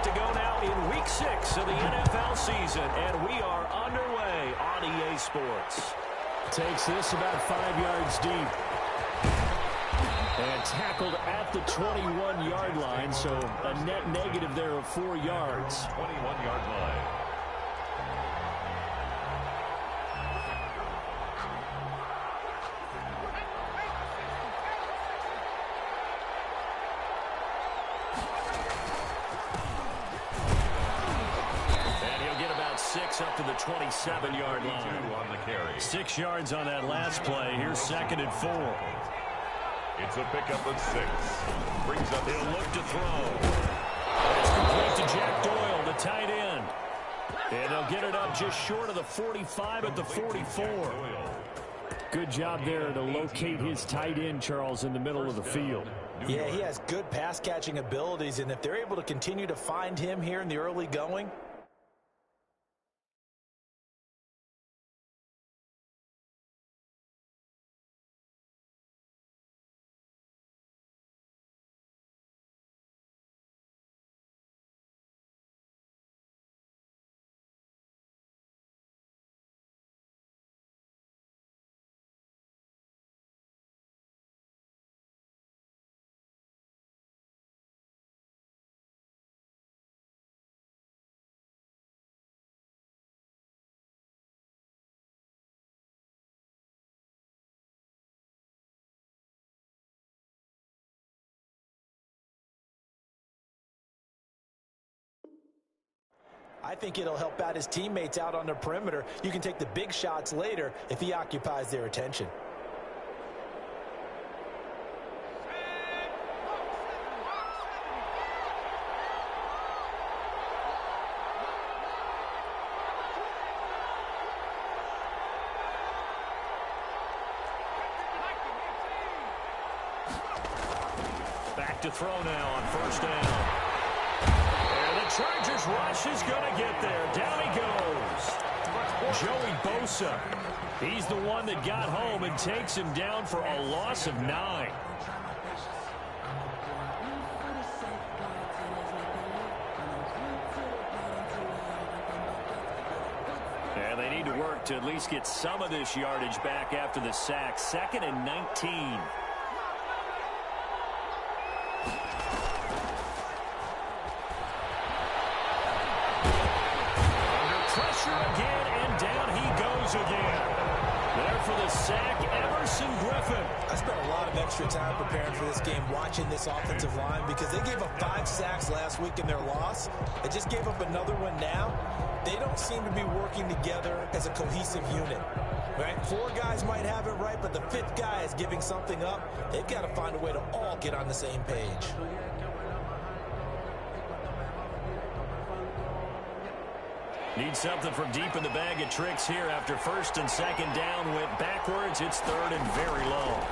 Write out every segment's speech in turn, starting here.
to go now in Week 6 of the NFL season, and we are underway on EA Sports. Takes this about 5 yards deep. And tackled at the 21-yard line, so a net negative there of 4 yards. 21-yard line. Up to the 27-yard line. On the carry. 6 yards on that last play. Here's 2nd and 4. It's a pickup of 6. Brings up. He'll look to throw. It's complete to Jack Doyle, the tight end. And they'll get it up just short of the 45 at the 44. Good job there to locate his tight end, Charles, in the middle of the field. Yeah, he has good pass-catching abilities, and if they're able to continue to find him here in the early going, I think it'll help out his teammates out on the perimeter. You can take the big shots later if he occupies their attention. Back to throw now on 1st down. Chargers rush is going to get there. Down he goes. Joey Bosa. He's the one that got home and takes him down for a loss of 9. And they need to work to at least get some of this yardage back after the sack. 2nd and 19. Again, and down he goes again. There for the sack, Everson Griffin. I spent a lot of extra time preparing for this game, watching this offensive line, because they gave up 5 sacks last week in their loss. They just gave up another one now. They don't seem to be working together as a cohesive unit. Right? 4 guys might have it right, but the 5th guy is giving something up. They've got to find a way to all get on the same page. Need something from deep in the bag of tricks here after 1st and 2nd down went backwards. It's 3rd and very long.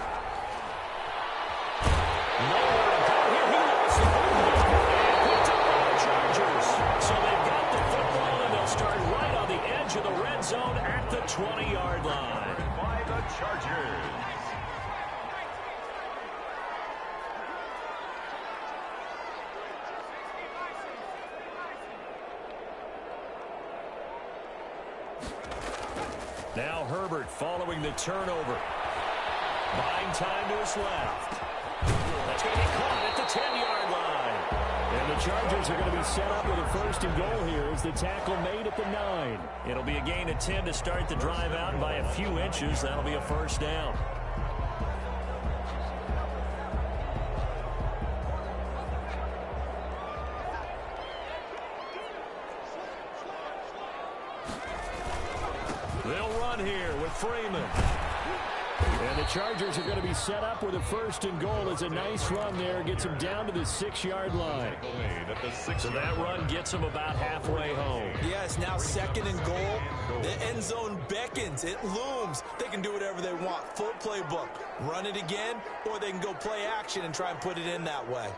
Nowhere to go here. He lost the football and picked up by the Chargers. So they've got the football, and they'll start right on the edge of the red zone at the 20-yard line. By the Chargers. Now Herbert following the turnover. Buying time to his left. That's going to be caught at the 10-yard line. And the Chargers are going to be set up with a 1st and goal here as the tackle made at the 9. It'll be a gain of 10 to start the drive out by a few inches. That'll be a 1st down. They'll run here with Freeman. And the Chargers are going to be set up with a 1st and goal as a nice run there. Gets them down to the 6-yard line. So that run gets them about halfway home. Yes, now 2nd and goal. The end zone beckons. It looms. They can do whatever they want. Full playbook. Run it again, or they can go play action and try and put it in that way.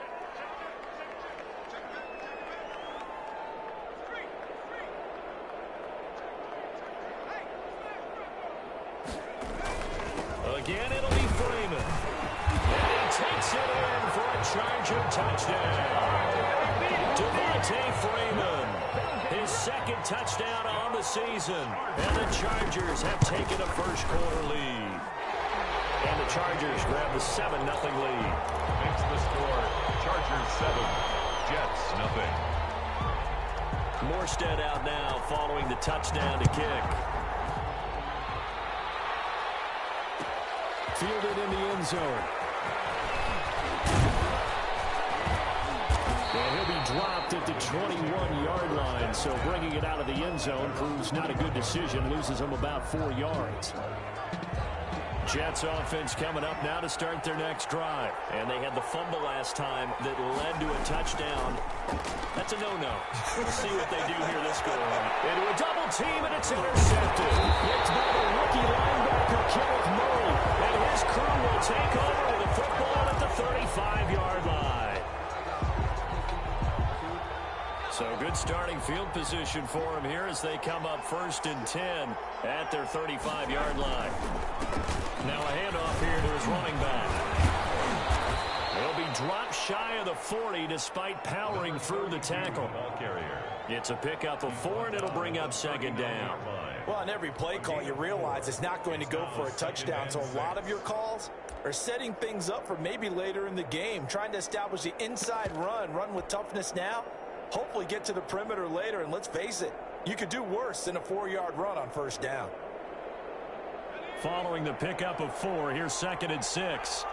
Again, it'll be Freeman. And he takes it in for a Charger touchdown. Devontae Freeman. His second touchdown on the season. And the Chargers have taken a first-quarter lead. And the Chargers grab the 7-0 lead. Makes the score Chargers 7, Jets 0. Morstead out now following the touchdown to kick. Fielded in the end zone. And he'll be dropped at the 21-yard line, so bringing it out of the end zone proves not a good decision. Loses him about 4 yards. Jets offense coming up now to start their next drive. And they had the fumble last time that led to a touchdown. That's a no-no. We'll see what they do here this go-around. Into a double team, and it's intercepted. It's by the rookie linebacker, Kenneth Murray. And his crew will take over with a football at the 35-yard line. So good starting field position for him here as they come up 1st and 10 at their 35-yard line. Now a handoff here to his running back. He'll be dropped shy of the 40 despite powering through the tackle. It's a pickup of 4, and it'll bring up 2nd down. Well, on every play call, you realize it's not going to go for a touchdown, so a lot of your calls are setting things up for maybe later in the game, trying to establish the inside run with toughness now, hopefully get to the perimeter later, and let's face it, you could do worse than a 4-yard run on 1st down. Following the pickup of 4, here's 2nd and 6.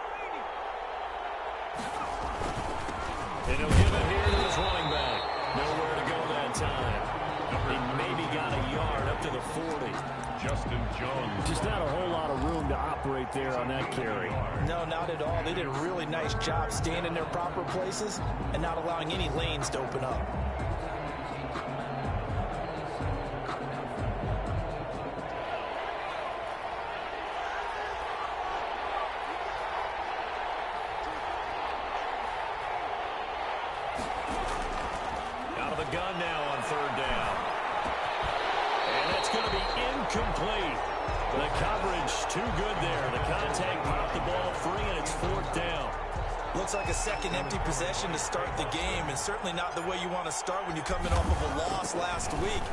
And he'll give it here to his running back. Nowhere to go that time. He maybe got a yard up to the 40. Justin Jones. Just not a whole lot of room to operate there on that carry. No, not at all. They did a really nice job staying in their proper places and not allowing any lanes to open up. Gun now on 3rd down. And that's going to be incomplete. The coverage too good there. The contact popped the ball free, and it's 4th down. Looks like a second empty possession to start the game, and certainly not the way you want to start when you're coming off of a loss last week.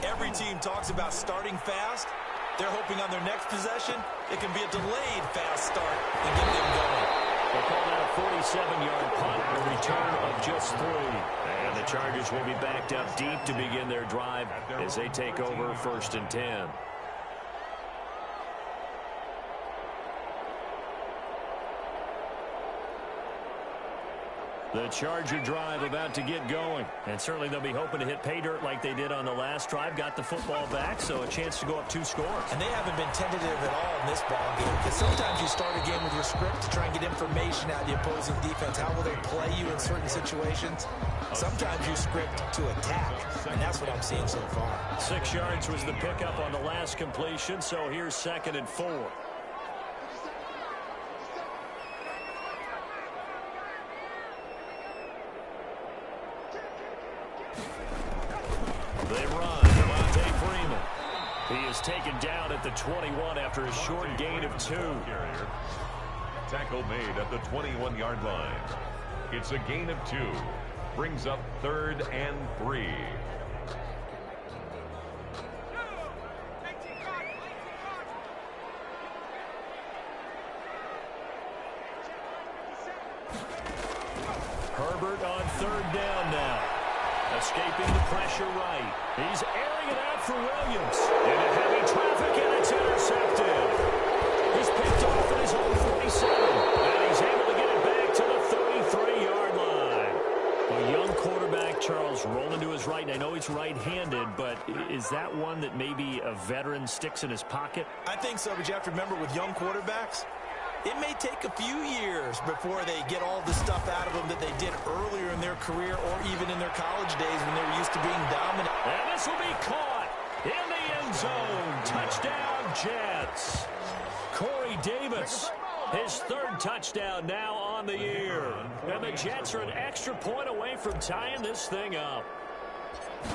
Every team talks about starting fast. They're hoping on their next possession it can be a delayed fast start and get them going. They call that a 47-yard punt, a return of just 3. And the Chargers will be backed up deep to begin their drive as they take over 1st and 10. The Charger drive about to get going. And certainly they'll be hoping to hit pay dirt like they did on the last drive. Got the football back, so a chance to go up 2 scores. And they haven't been tentative at all in this ball game. Because sometimes you start a game with your script to try and get information out of the opposing defense. How will they play you in certain situations? Sometimes you script to attack. And that's what I'm seeing so far. 6 yards was the pickup on the last completion, so here's 2nd and 4. They run. Freeman. He is taken down at the 21 after a short gain of 2. Tackle made at the 21-yard line. It's a gain of 2. Brings up 3rd and 3. Herbert on 3rd down now. Escaping the pressure right. He's airing it out for Williams. Into heavy traffic, and it's intercepted. He's picked off at his own 47. And he's able to get it back to the 33-yard line. A young quarterback, Charles, rolling to his right. And I know he's right-handed, but is that one that maybe a veteran sticks in his pocket? I think so, but you have to remember with young quarterbacks, it may take a few years before they get all the stuff out of them that they did earlier in their career or even in their college days when they were used to being dominant. And this will be caught in the end zone. Touchdown, Jets. Corey Davis, his 3rd touchdown now on the year. And the Jets are an extra point away from tying this thing up.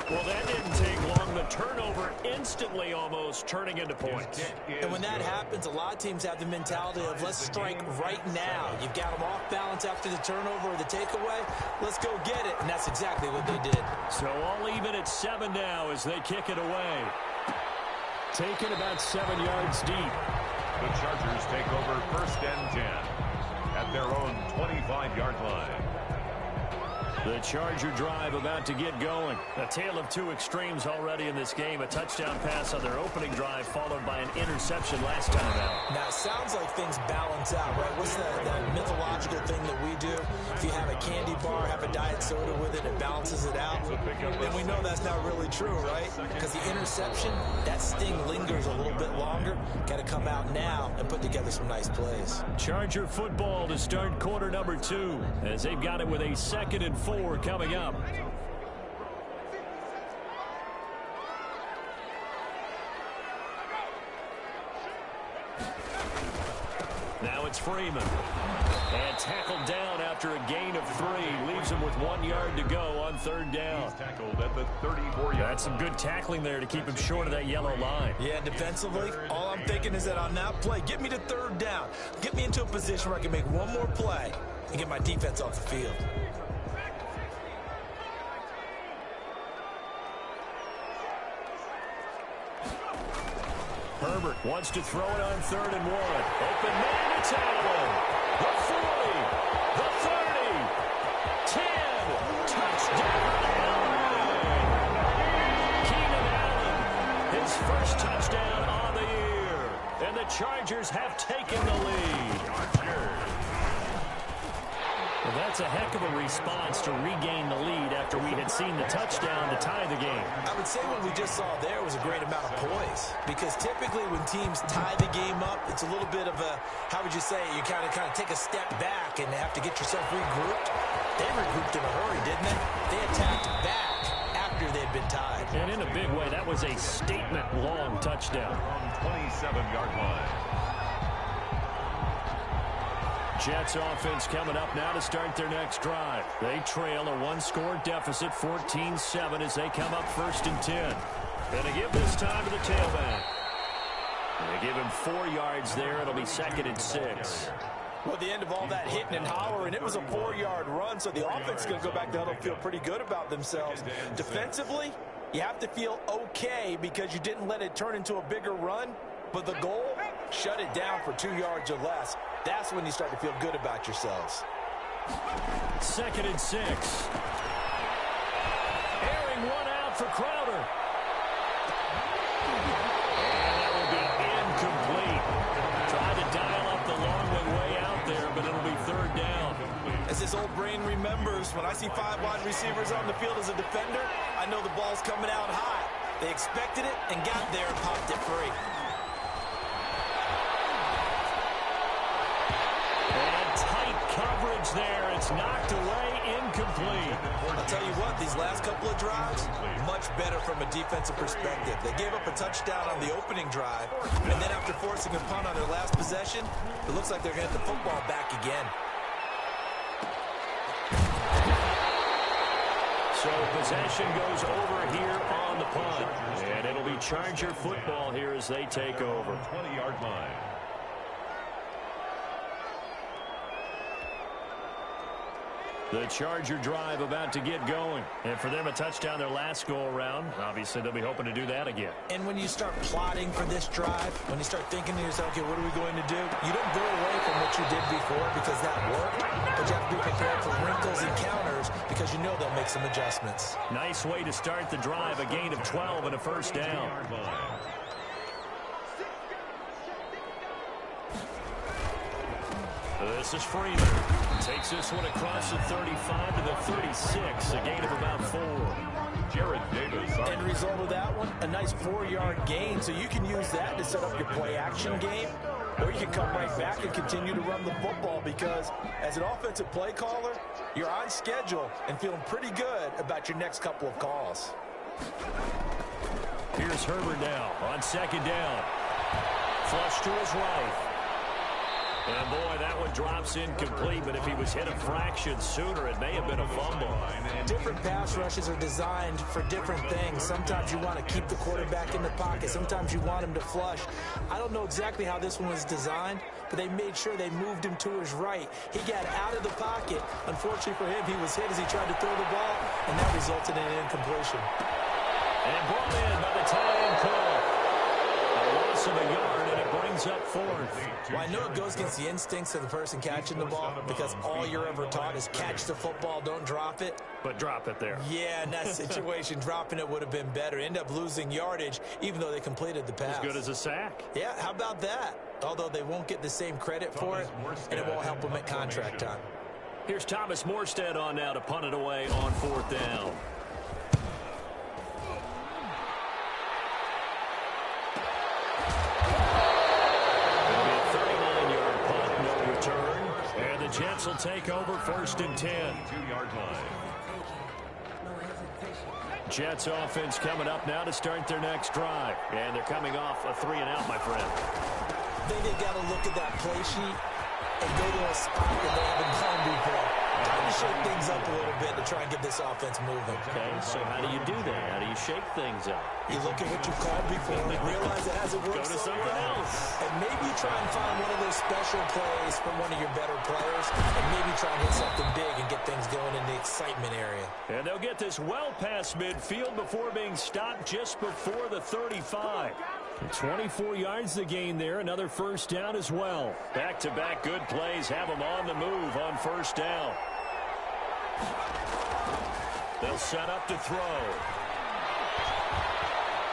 Well, that didn't take long. The turnover instantly almost turning into points. And when that happens, a lot of teams have the mentality of let's strike right now. You've got them off balance after the turnover or the takeaway. Let's go get it. And that's exactly what they did. So all even at 7 now as they kick it away. Taken about 7 yards deep. The Chargers take over 1st and 10 at their own 25-yard line. The Charger drive about to get going. A tale of two extremes already in this game. A touchdown pass on their opening drive followed by an interception last time out. Now, it sounds like things balance out, right? What's that mythological thing that we do? If you have a candy bar, have a diet soda with it, it balances it out. And we know that's not really true, right? Because the interception, that sting lingers a little bit longer. Got to come out now and put together some nice plays. Charger football to start quarter number 2 as they've got it with a 2nd and 4 coming up. Now it's Freeman. And tackled down after a gain of 3. Leaves him with 1 yard to go on 3rd down. He's tackled at the 34-yard. That's some good tackling there to keep him short of that yellow line. Yeah, defensively, all I'm thinking is that on that play, get me to 3rd down. Get me into a position where I can make one more play and get my defense off the field. Herbert wants to throw it on 3rd and 1. Open man, it's Allen. The 40, the 30, 10, touchdown Allen. Keenan Allen, his first touchdown on the year. And the Chargers have taken the lead. Well, that's a heck of a response to regain the lead after we had seen the touchdown to tie the game. I would say what we just saw there was a great amount of poise, because typically when teams tie the game up, it's a little bit of a, how would you say, you kind of take a step back and have to get yourself regrouped. They regrouped in a hurry, didn't they? They attacked back after they'd been tied. And in a big way, that was a statement-long touchdown. From 27-yard line. Jets offense coming up now to start their next drive. They trail a 1-score deficit, 14-7, as they come up 1st and 10. Gonna give this time to the tailback. They give him 4 yards there. It'll be 2nd and 6. Well, the end of all that hitting and hollering, it was a 4-yard run, so the offense is going to go back down and feel pretty good about themselves. Defensively, you have to feel okay because you didn't let it turn into a bigger run, but the goal, shut it down for 2 yards or less. That's when you start to feel good about yourselves. 2nd and 6. Airing one out for Crowder. And that will be incomplete. Tried to dial up the long way out there, but it'll be 3rd down. As his old brain remembers, when I see 5 wide receivers on the field as a defender, I know the ball's coming out high. They expected it and got there and popped it free. Coverage there. It's knocked away, incomplete. I'll tell you what, these last couple of drives, much better from a defensive perspective. They gave up a touchdown on the opening drive, and then after forcing a punt on their last possession, it looks like they're going to get the football back again. So possession goes over here on the punt, and it'll be Charger football here as they take over. 20-yard line. The Charger drive about to get going. And for them, a touchdown their last go-around. Obviously, they'll be hoping to do that again. And when you start plotting for this drive, when you start thinking to yourself, okay, what are we going to do? You don't go away from what you did before because that worked, but you have to be prepared for wrinkles and counters because you know they'll make some adjustments. Nice way to start the drive. A gain of 12 and a 1st down. This is Freeman. Takes this one across the 35 to the 36. A gain of about 4. Jared Davis. End result of that one, a nice 4-yard gain. So you can use that to set up your play-action game, or you can come right back and continue to run the football because as an offensive play caller, you're on schedule and feeling pretty good about your next couple of calls. Here's Herbert now on 2nd down. Flush to his right. And boy, that one drops incomplete, but if he was hit a fraction sooner, it may have been a fumble. Different pass rushes are designed for different things. Sometimes you want to keep the quarterback in the pocket. Sometimes you want him to flush. I don't know exactly how this one was designed, but they made sure they moved him to his right. He got out of the pocket. Unfortunately for him, he was hit as he tried to throw the ball, and that resulted in an incompletion. And brought in by the tight end pull. A loss of a yard, and it brings up fourth. Well, I know it goes against the instincts of the person catching the ball because all you're ever taught is catch the football, don't drop it. But drop it there. Yeah, in that situation, dropping it would have been better. End up losing yardage, even though they completed the pass. As good as a sack. Yeah, how about that? Although they won't get the same credit for it, and it won't help them at contract time. Here's Thomas Morstead on now to punt it away on fourth down. Jets will take over first and 10. 2-yard line. Jets offense coming up now to start their next drive. And they're coming off a 3-and-out, my friend. I think they got to look at that play sheet and go to a spot that they haven't gone before. Trying to shake things up a little bit to try and get this offense moving. Okay, so how do you do that? How do you shake things up? You look at what you called before, realize it hasn't worked. Go to something else. And maybe you try and find one of those special plays from one of your better players, and maybe try and hit something big and get things going in the excitement area. And they'll get this well past midfield before being stopped just before the 35. 24 yards to gain there. Another first down as well. Back-to-back good plays have them on the move on first down. They'll set up to throw.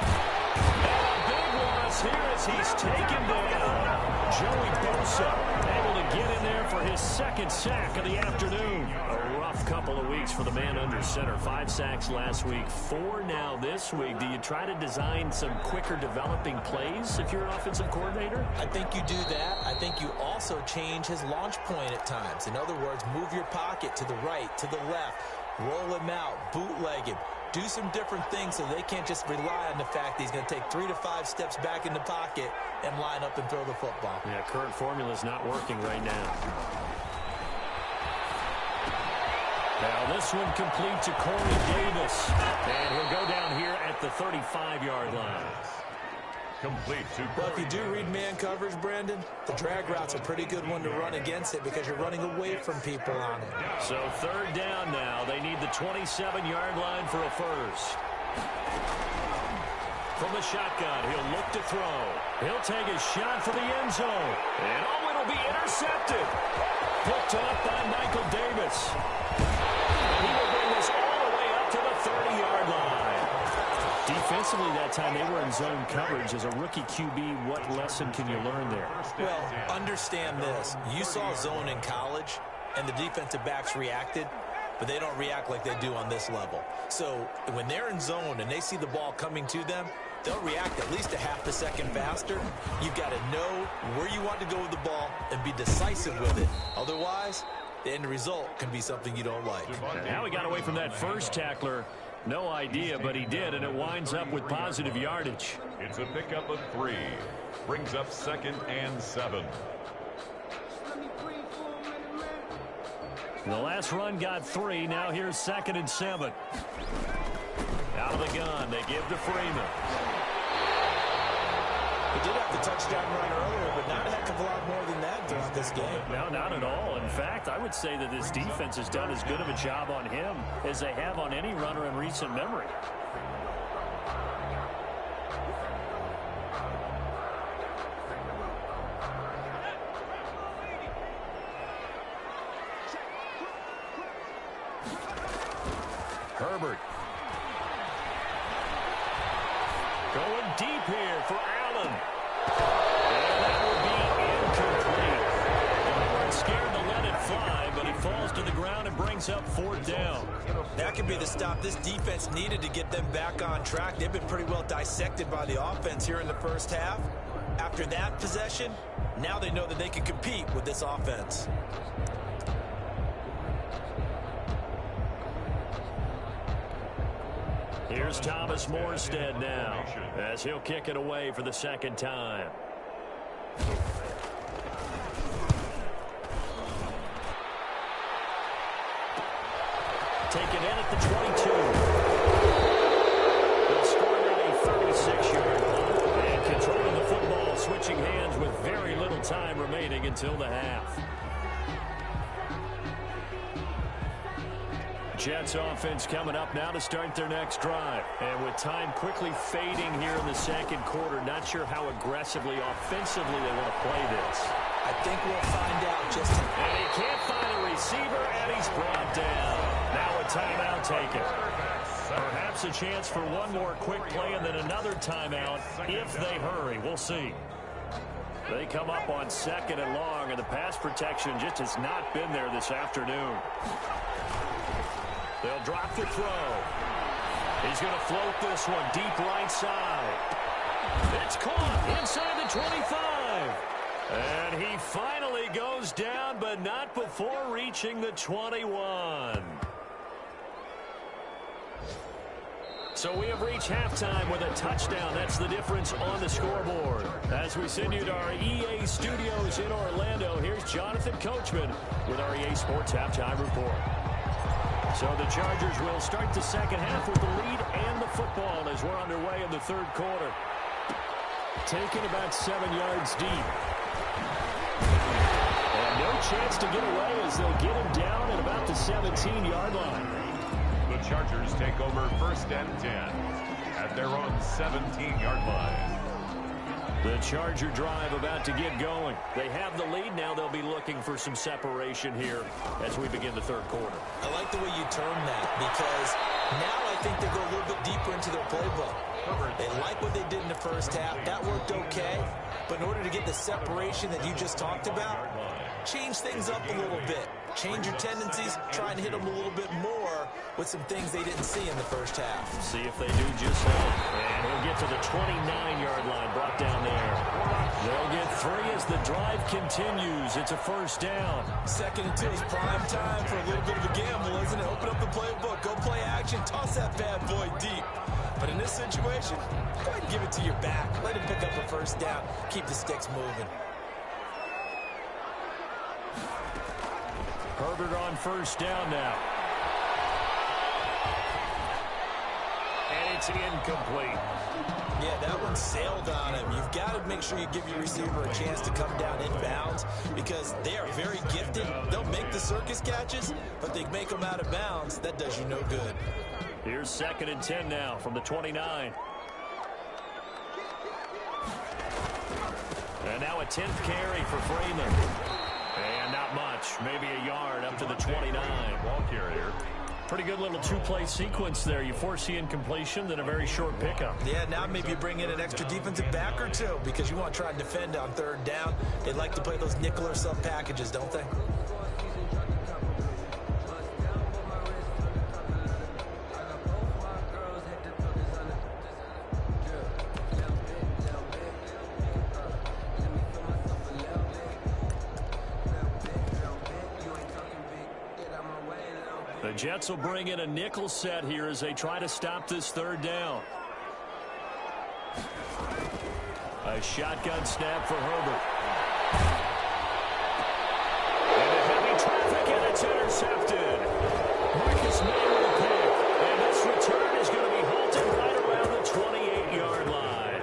And a big loss here as he's taken down. Joey Bosa able to get in there for his second sack of the afternoon. A rough couple of weeks for the man under center. 5 sacks last week, 4 now this week. Do you try to design some quicker developing plays if you're an offensive coordinator? I think you do that. I think you also change his launch point at times. In other words, move your pocket to the right, to the left, roll him out, bootleg him. Do some different things so they can't just rely on the fact that he's going to take 3 to 5 steps back in the pocket and line up and throw the football. Yeah, current formula is not working right now. Now this one complete to Corey Davis. And he'll go down here at the 35-yard line. Complete to Well, if you do read man coverage, Brandon, the drag route's a pretty good one to run against it because you're running away from people on it. So third down now. They need the 27-yard line for a first. From the shotgun, he'll look to throw. He'll take a shot for the end zone. And oh, it'll be intercepted. Picked up by Michael Davis. And he will bring this all the way up to the 30-yard line. Defensively that time, they were in zone coverage. As a rookie QB, what lesson can you learn there? Well, understand this. You saw zone in college, and the defensive backs reacted, but they don't react like they do on this level. So when they're in zone and they see the ball coming to them, they'll react at least a half a second faster. You've got to know where you want to go with the ball and be decisive with it. Otherwise, the end result can be something you don't like. And how he got away from that first tackler, no idea, but he did, and it winds up with positive yardage. It's a pickup of 3. Brings up 2nd and 7. The last run got 3. Now here's 2nd and 7. Out of the gun, they give to Freeman. He did have the touchdown run earlier, but not a heck of a lot more than that throughout this game. No, not at all. In fact, I would say that this defense has done as good of a job on him as they have on any runner in recent memory. Herbert. Going deep here for Allen. And that will be incomplete. They weren't scared to let it fly, but he falls to the ground and brings up 4th down. That could be the stop this defense needed to get them back on track. They've been pretty well dissected by the offense here in the first half. After that possession, now they know that they can compete with this offense. Here's Thomas Morstead now as he'll kick it away for the second time. the 22. They'll score on a 36-yard punt and controlling the football, switching hands with very little time remaining until the half. Jets offense coming up now to start their next drive. And with time quickly fading here in the second quarter, not sure how aggressively, offensively they want to play this. I think we'll find out just how. And he can't find a receiver, and he's brought down. Now a timeout taken. Perhaps a chance for one more quick play and then another timeout if they hurry. We'll see. They come up on 2nd and long, and the pass protection just has not been there this afternoon. They'll drop the throw. He's going to float this one deep right side. It's caught inside the 25. And he finally goes down, but not before reaching the 21. So we have reached halftime with a touchdown. That's the difference on the scoreboard. As we send you to our EA studios in Orlando, here's Jonathan Coachman with our EA Sports Halftime Report. So the Chargers will start the second half with the lead and the football as we're underway in the third quarter. Taken about 7 yards deep. And no chance to get away as they'll get him down at about the 17-yard line. The Chargers take over 1st and 10 at their own 17-yard line. The Charger drive about to get going. They have the lead. Now they'll be looking for some separation here as we begin the third quarter. I like the way you term that because now I think they go a little bit deeper into their playbook. They like what they did in the first half. That worked okay. But in order to get the separation that you just talked about, change things up a little bit. Change your tendencies, try and hit them a little bit more with some things they didn't see in the first half. See if they do just that. And he'll get to the 29-yard line, brought down there. They'll get 3 as the drive continues. It's a first down. 2nd and 2 is prime time for a little bit of a gamble, isn't it? Open up the playbook, go play action, toss that bad boy deep. But in this situation, go ahead and give it to your back. Let him pick up a first down. Keep the sticks moving. Herbert on first down now. And it's incomplete. Yeah, that one sailed on him. You've got to make sure you give your receiver a chance to come down inbounds because they are very gifted. They'll make the circus catches, but they make them out of bounds. That does you no good. Here's 2nd and 10 now from the 29. And now a 10th carry for Freeman. And not much, maybe a yard up to the 29. Ball carrier. Pretty good little two-play sequence there. You foresee incompletion, then a very short pickup. Yeah, now maybe you bring in an extra defensive back or two because you want to try and defend on 3rd down. They like to play those nickel or sub packages, don't they? The Jets will bring in a nickel set here as they try to stop this 3rd down. A shotgun snap for Herbert. Into heavy traffic, and it's intercepted. Marcus May with a pick. And this return is going to be halted right around the 28-yard line.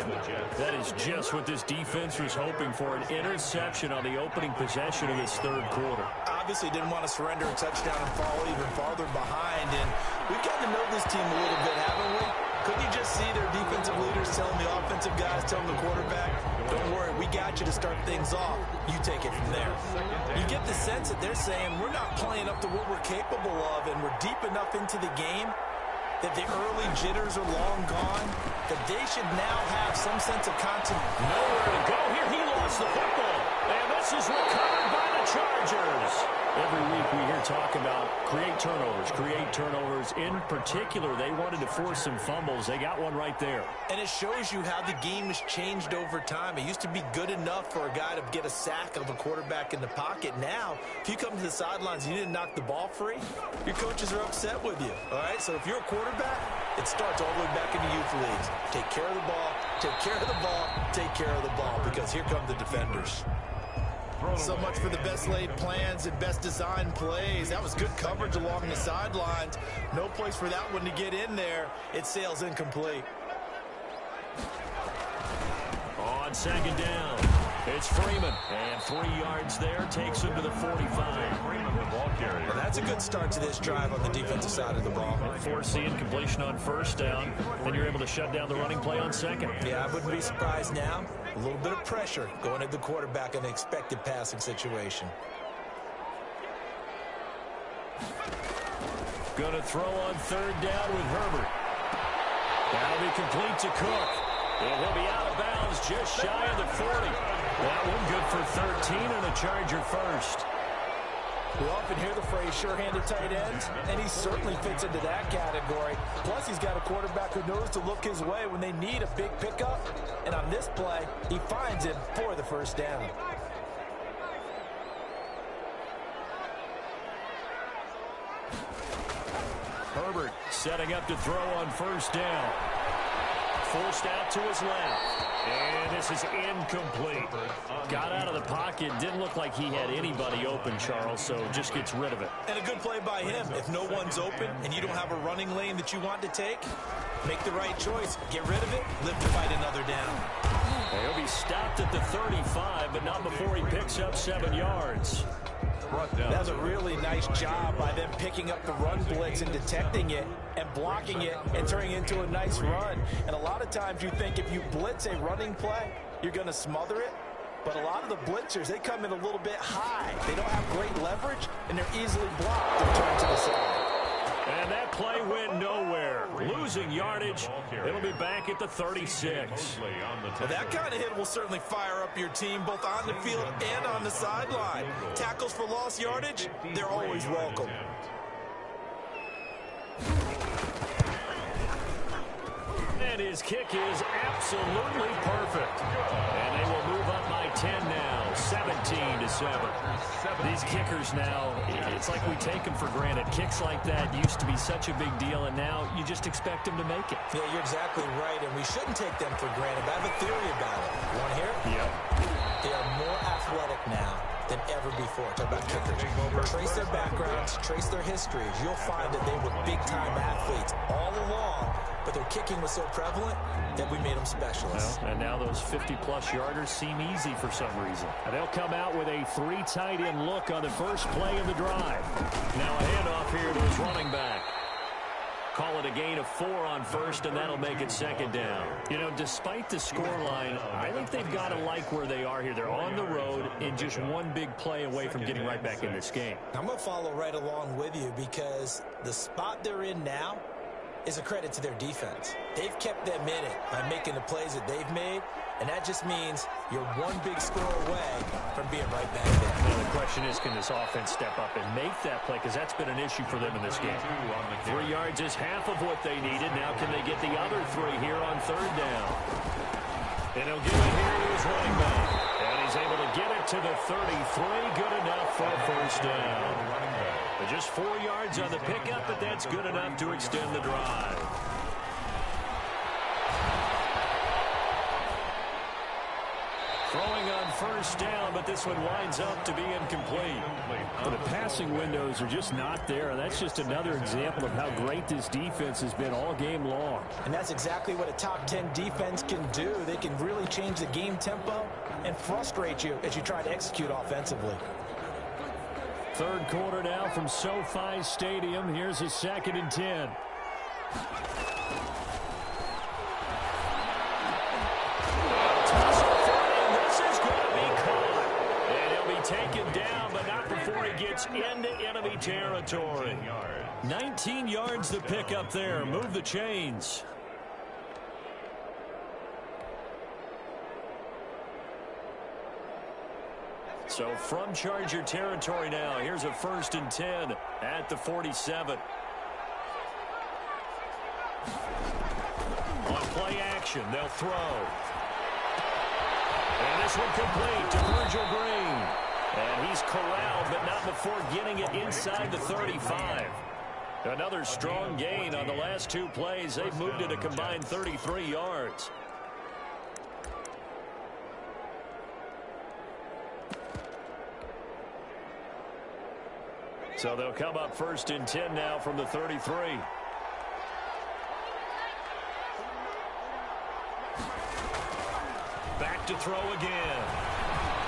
That is just what this defense was hoping for, an interception on the opening possession of this 3rd quarter. Obviously didn't want to surrender a touchdown and fall even farther behind. And we've gotten to know this team a little bit, haven't we? Couldn't you just see their defensive leaders telling the offensive guys, telling the quarterback, don't worry, we got you to start things off. You take it from there. You get the sense that they're saying we're not playing up to what we're capable of and we're deep enough into the game that the early jitters are long gone, that they should now have some sense of continuity. Nowhere to go here. He lost the football. And this is recovered by the Chargers. Every week we hear talk about create turnovers. In particular, they wanted to force some fumbles. They got one right there. And it shows you how the game has changed over time. It used to be good enough for a guy to get a sack of a quarterback in the pocket. Now, if you come to the sidelines and you didn't knock the ball free, your coaches are upset with you. All right, so if you're a quarterback, it starts all the way back in the youth leagues. Take care of the ball, take care of the ball, take care of the ball, because here come the defenders. So much for the best laid plans and best design plays. That was good coverage along the sidelines. No place for that one to get in there. It sails incomplete. On second down, it's Freeman. And 3 yards there takes him to the 45. Freeman, the ball carrier. Well, that's a good start to this drive on the defensive side of the ball. Force the incompletion on first down, and you're able to shut down the running play on second. Yeah, I wouldn't be surprised now. A little bit of pressure going at the quarterback in an expected passing situation. Going to throw on third down with Herbert. That'll be complete to Cook. And he'll be out of bounds just shy of the 40. That one good for 13 and a Charger first. We often hear the phrase sure-handed tight ends, and he certainly fits into that category. Plus, he's got a quarterback who knows to look his way when they need a big pickup. And on this play, he finds him for the first down. Herbert setting up to throw on first down. Forced out to his left. And this is incomplete. Got out of the pocket. Didn't look like he had anybody open, Charles, so just gets rid of it. And a good play by him. If no one's open and you don't have a running lane that you want to take, make the right choice. Get rid of it. Live to fight another down. He'll be stopped at the 35, but not before he picks up 7 yards. That's a really nice job by them picking up the run blitz and detecting it and blocking it and turning it into a nice run. And a lot of times you think if you blitz a running play, you're going to smother it. But a lot of the blitzers, they come in a little bit high. They don't have great leverage, and they're easily blocked and turned to the side. And that play went nowhere. Losing yardage. It'll be back at the 36. Well, that kind of hit will certainly fire up your team both on the field and on the sideline. Tackles for lost yardage, they're always welcome. And his kick is absolutely perfect. And they will move up by 10 now, 17-7. These kickers now, it's like we take them for granted. Kicks like that used to be such a big deal, and now you just expect them to make it. Yeah, you're exactly right, and we shouldn't take them for granted. But I have a theory about it. You want to hear it? Yeah. They are more athletic now than ever before. Talk about kickers. Trace their backgrounds, trace their histories. You'll find that they were big-time athletes all along, but their kicking was so prevalent that we made them specialists. Well, and now those 50-plus yarders seem easy for some reason. And they'll come out with a 3 tight end look on the first play of the drive. Now a handoff here to his running back. Call it a gain of 4 on first, and that'll make it second down. You know, despite the scoreline, I think they've got to like where they are here. They're on the road and just one big play away from getting right back in this game. I'm going to follow right along with you because the spot they're in now is a credit to their defense. They've kept them in it by making the plays that they've made, and that just means you're one big score away from being right back there. Now the question is, can this offense step up and make that play? Because that's been an issue for them in this game. 3 yards is half of what they needed. Now can they get the other 3 here on third down? And he'll give it here to his running back. And he's able to get it to the 33. Good enough for a first down. But just 4 yards on the pickup, but that's good enough to extend the drive. Throwing on first down, but this one winds up to be incomplete. The passing windows are just not there. That's just another example of how great this defense has been all game long. And that's exactly what a top 10 defense can do. They can really change the game tempo and frustrate you as you try to execute offensively. Third quarter now from SoFi Stadium. Here's a 2nd and 10. Taken down, but not before he gets into enemy territory. 19 yards to pick up there. Move the chains. So from Charger territory now, here's a 1st and 10 at the 47. On play action, they'll throw. And this one complete to Virgil Green. And he's corralled, but not before getting it inside the 35. Another strong gain on the last 2 plays. They've moved it a combined 33 yards. So they'll come up 1st and 10 now from the 33. Back to throw again.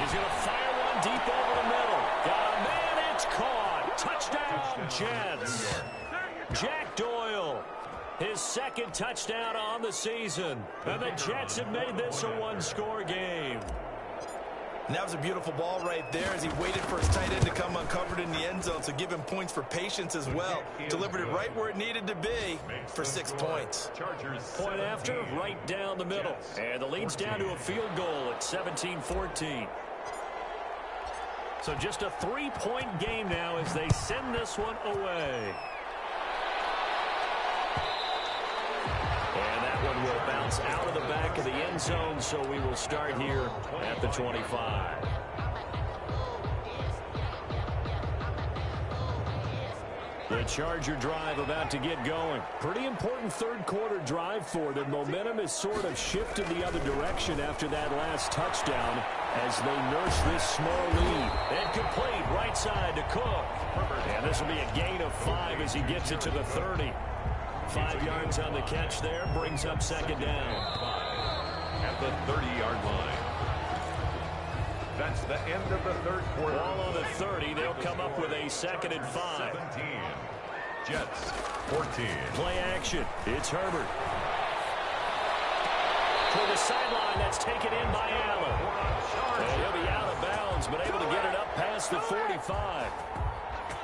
He's going to fire one deep over the middle. Got a man, it's caught. Touchdown, Jets. Jack Doyle, his 2nd touchdown on the season. And the Jets have made this a one-score game. And that was a beautiful ball right there as he waited for his tight end to come uncovered in the end zone. So give him points for patience as well. Delivered it right where it needed to be for 6 points. Point after, right down the middle. And the lead's down to a field goal at 17-14. So just a 3-point game now as they send this one away. And that one will bounce out of the back of the end zone, so we will start here at the 25. The Charger drive about to get going. Pretty important 3rd quarter drive for them. Momentum has sort of shifted the other direction after that last touchdown as they nurse this small lead. And complete right side to Cook. And this will be a gain of 5 as he gets it to the 30. 5 yards on the catch there, brings up 2nd down. At the 30-yard line. That's the end of the 3rd quarter. Ball on the 30, they'll come up with a 2nd and 5. 17. Jets, 14. Play action, it's Herbert. For the sideline, that's taken in by Allen. And he'll be out of bounds, but able to get it up past the 45.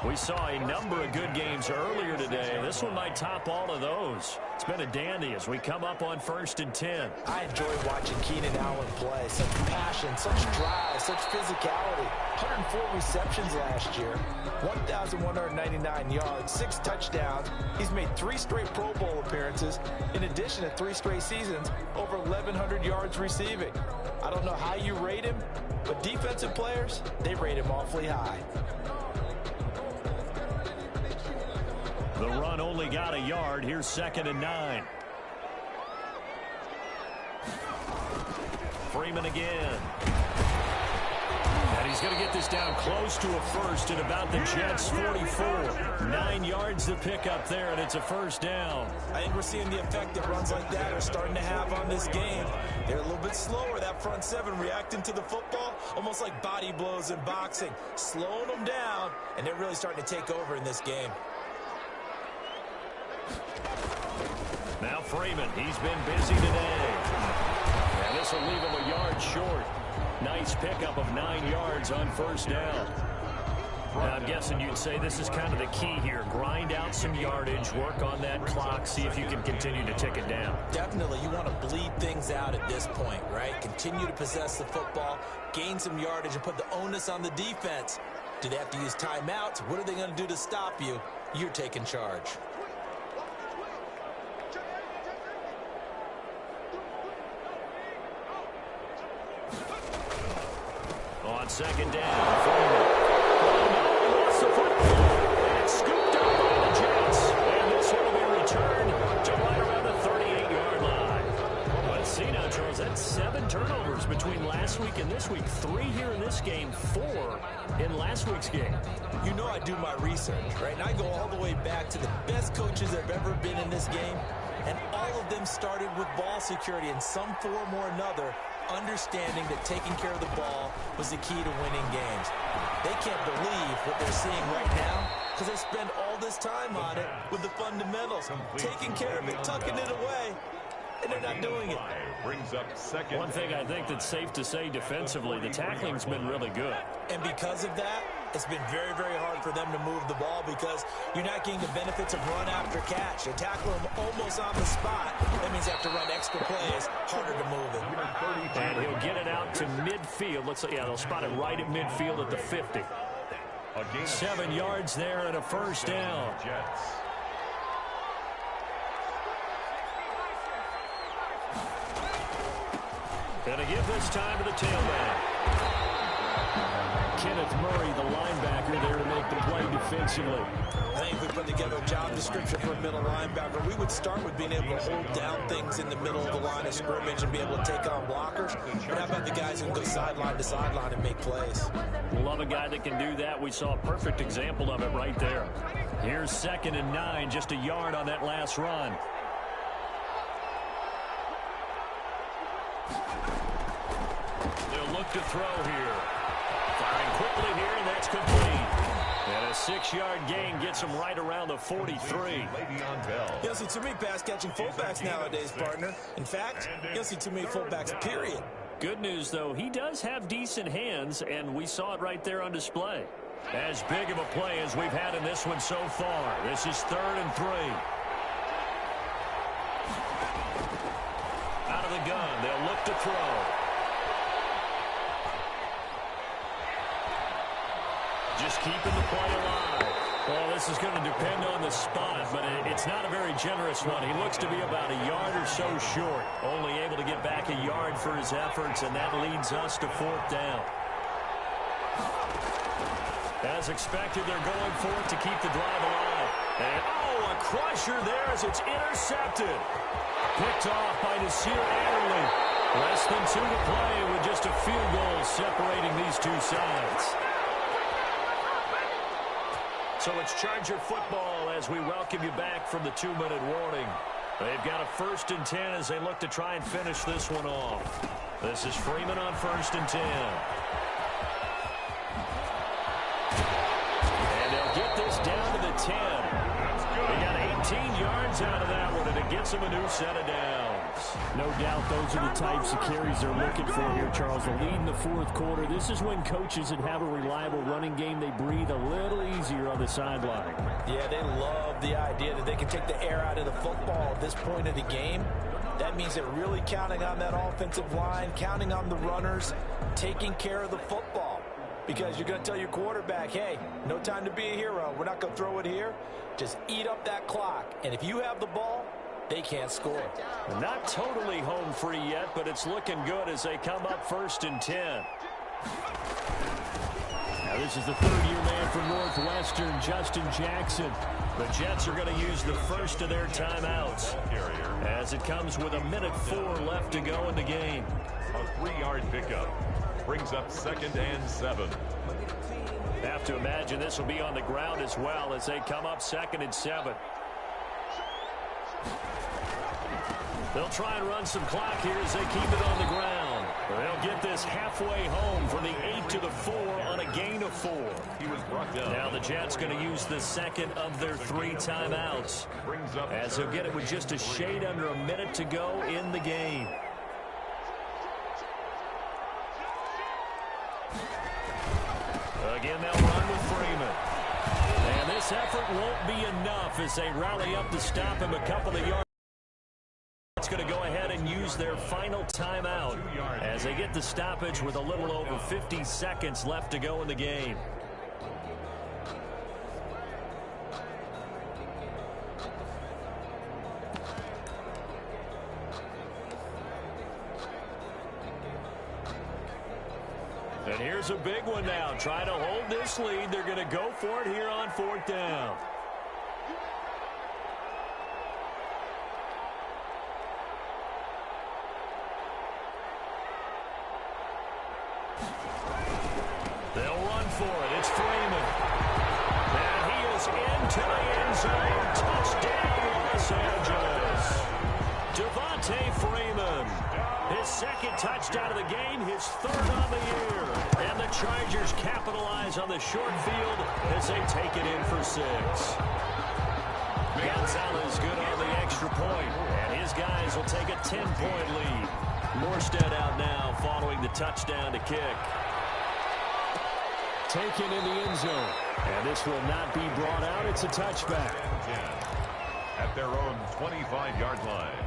We saw a number of good games earlier today. This one might top all of those. It's been a dandy as we come up on 1st and 10. I enjoy watching Keenan Allen play. Such passion, such drive, such physicality. 104 receptions last year, 1,199 yards, 6 touchdowns. He's made 3 straight Pro Bowl appearances, in addition to 3 straight seasons, over 1,100 yards receiving. I don't know how you rate him, but defensive players, they rate him awfully high. The run only got a yard. Here's 2nd and 9. Freeman again. And he's going to get this down close to a first at about the Jets' 44. 9 yards to pick up there, and it's a 1st down. I think we're seeing the effect that runs like that are starting to have on this game. They're a little bit slower, that front 7, reacting to the football, almost like body blows in boxing, slowing them down, and they're really starting to take over in this game. Now Freeman, he's been busy today. And this will leave him a yard short. Nice pickup of 9 yards on 1st down. Now, I'm guessing you'd say this is kind of the key here. Grind out some yardage, work on that clock, see if you can continue to tick it down. Definitely, you want to bleed things out at this point, right? Continue to possess the football, gain some yardage, and put the onus on the defense. Do they have to use timeouts? What are they going to do to stop you? You're taking charge. On 2nd down, Freeman. Oh, no, lost the football. And scooped up by the Jets. And this one will be returned to right around the 38-yard line. But see now, Charles, that's 7 turnovers between last week and this week. 3 here in this game, 4 in last week's game. You know I do my research, right? And I go all the way back to the best coaches that have ever been in this game. And all of them started with ball security in some form or another, understanding that taking care of the ball was the key to winning games. They can't believe what they're seeing right now because they spend all this time on it with the fundamentals, taking care of it, tucking it away, and they're not doing it. Brings up 2nd. One thing I think that's safe to say defensively, the tackling's been really good. And because of that, it's been very, very hard for them to move the ball because you're not getting the benefits of run after catch. They tackle them almost on the spot. That means they have to run extra plays, harder to move it. And he'll get it out to midfield. Let's say, yeah, they'll spot it right at midfield at the 50. 7 yards there and a 1st down. Jets. Gonna give this time to the tailback. Kenneth Murray, the linebacker, there to make the play defensively. I think if we put together a job description for a middle linebacker, we would start with being able to hold down things in the middle of the line of scrimmage and be able to take on blockers. But how about the guys who can go sideline to sideline and make plays? Love a guy that can do that. We saw a perfect example of it right there. Here's 2nd and 9, just a yard on that last run. They'll look to throw here. Firing quickly here, and that's complete. And a 6-yard gain gets him right around the 43. You don't see too many pass-catching fullbacks nowadays, partner. In fact, you don't see too many fullbacks, period. Good news, though, he does have decent hands, and we saw it right there on display. As big of a play as we've had in this one so far. This is 3rd and 3. Out of the gun, they'll look to throw. Just keeping the play alive. Well, this is going to depend on the spot, but it's not a very generous one. He looks to be about a yard or so short, only able to get back a yard for his efforts, and that leads us to 4th down. As expected, they're going for it to keep the drive alive. And, a crusher there as it's intercepted. Picked off by Nasir Adderley. Less than 2 to play with just a field goal separating these two sides. So it's Charger football as we welcome you back from the 2-minute warning. They've got a 1st and 10 as they look to try and finish this one off. This is Freeman on 1st and 10. And they'll get this down to the 10. They got 18 yards out of that one, and it gets them a new set of downs. No doubt those are the types of carries they're looking for here, Charles. The lead in the 4th quarter. This is when coaches that have a reliable running game, they breathe a little easier on the sideline. Yeah, they love the idea that they can take the air out of the football at this point of the game. That means they're really counting on that offensive line, counting on the runners, taking care of the football. Because you're going to tell your quarterback, hey, no time to be a hero. We're not going to throw it here. Just eat up that clock. And if you have the ball, they can't score. Not totally home free yet, but it's looking good as they come up 1st and 10. Now this is the 3rd-year man from Northwestern, Justin Jackson. The Jets are going to use the first of their timeouts as it comes with 1:04 left to go in the game. A 3-yard pickup brings up 2nd and 7. Have to imagine this will be on the ground as well as they come up 2nd and 7. They'll try and run some clock here as they keep it on the ground. They'll get this halfway home from the 8 to the 4 on a gain of 4. He was brought down. Now the Jets going to use the 2nd of their 3 timeouts as they'll get it with just a shade under a minute to go in the game. Again, they'll run with Freeman. And this effort won't be enough as they rally up to stop him a couple of yards. It's going to go ahead and use their final timeout as they get the stoppage with a little over 50 seconds left to go in the game. And here's a big one now. Trying to hold this lead. They're going to go for it here on 4th down. They'll run for it. It's Freeman. And he is into the end zone. Touchdown, Los Angeles. Devontae Freeman. His 2nd touchdown of the game, his 3rd on the year. And the Chargers capitalize on the short field as they take it in for 6. Gonzalez good on the extra point, and his guys will take a 10-point lead. Morstead out now following the touchdown to kick. Taken in the end zone, and this will not be brought out. It's a touchback. At their own 25-yard line.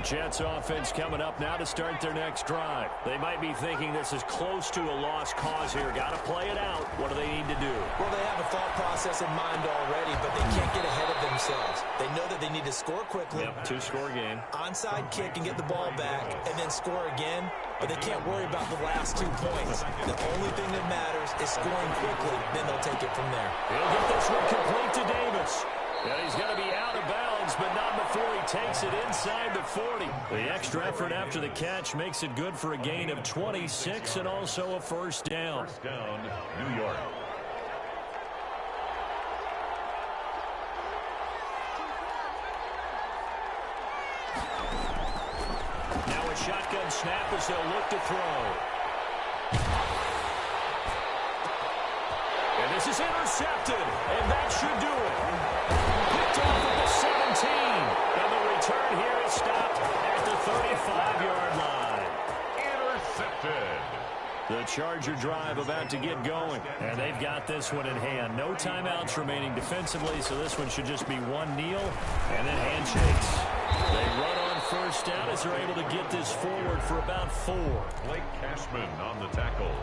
Jets offense coming up now to start their next drive. They might be thinking this is close to a lost cause here. Got to play it out. What do they need to do? Well, they have a thought process in mind already, but they can't get ahead of themselves. They know that they need to score quickly. Yep, two-score game. Onside kick and get the ball back and then score again, but they can't worry about the last 2 points. The only thing that matters is scoring quickly, then they'll take it from there. He'll get this one complete to Davis. And he's going to be out of bounds, but not before he takes it inside the 40. The extra effort after the catch makes it good for a gain of 26 and also a first down. First down, New York. Now a shotgun snap as they'll look to throw. And this is intercepted, and that should do it. Picked off at the 17, and the return here is stopped at the 35-yard line. Intercepted. The Charger drive about to get going, and they've got this one in hand. No timeouts remaining defensively, so this one should just be one kneel and then handshakes. They run on first down as they're able to get this forward for about 4. Blake Cashman on the tackle.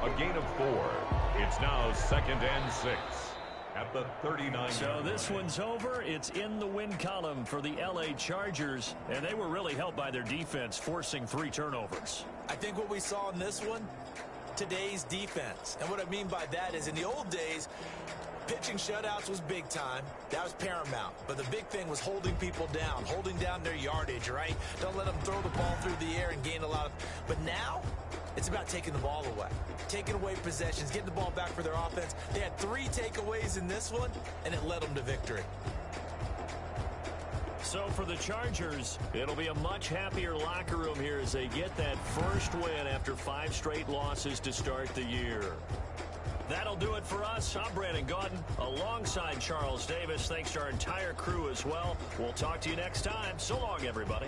A gain of 4. It's now 2nd and 6 at the 39. So this one's over. It's in the win column for the L.A. Chargers, and they were really helped by their defense, forcing 3 turnovers. I think what we saw in this one, today's defense. And what I mean by that is in the old days, pitching shutouts was big time. That was paramount. But the big thing was holding people down, holding down their yardage, right? Don't let them throw the ball through the air and gain a lot of... But now, it's about taking the ball away, taking away possessions, getting the ball back for their offense. They had 3 takeaways in this one, and it led them to victory. So for the Chargers, it'll be a much happier locker room here as they get that first win after 5 straight losses to start the year. That'll do it for us. I'm Brandon Gaudin alongside Charles Davis. Thanks to our entire crew as well. We'll talk to you next time. So long, everybody.